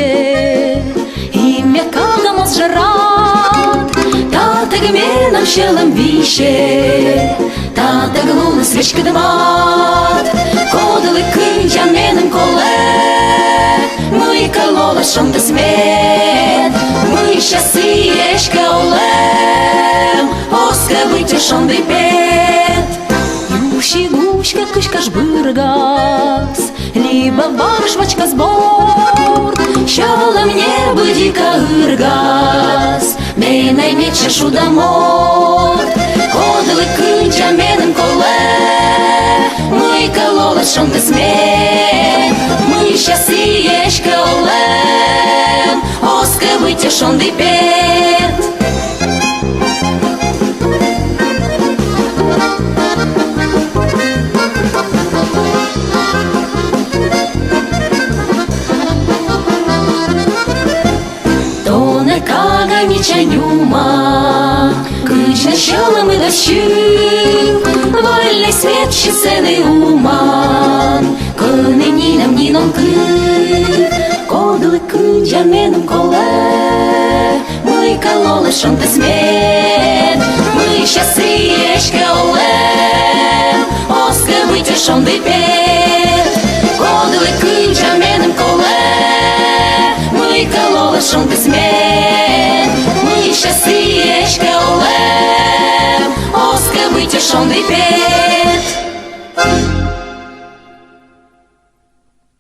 вище, і м'яка може рад, та так гменом щелом вище, та так луна свічки димат, кодлики яменом коле, ми колола шом та смет, ми щаси ешка олем, оска витішом випет. Юші гушка кишка жбыргас, либо баршвачка сбор, щала мне будика ыргас, мей наймече шудамот, кодлики джаменем коле, мы колола шом та смет, мы щаси ешка олем, оска витішом випет. Нюма, кычна щелом и дощу, вольный свет щесеный уман, кыны нином кы, кодлыки джаменом коле, мы кололы шон та смет, мы щаси ешка олем, оска витішом випет, кодлыки джаменом коле, мы кололы шон та смет, мы щаси ешка олем, оска витішом випет.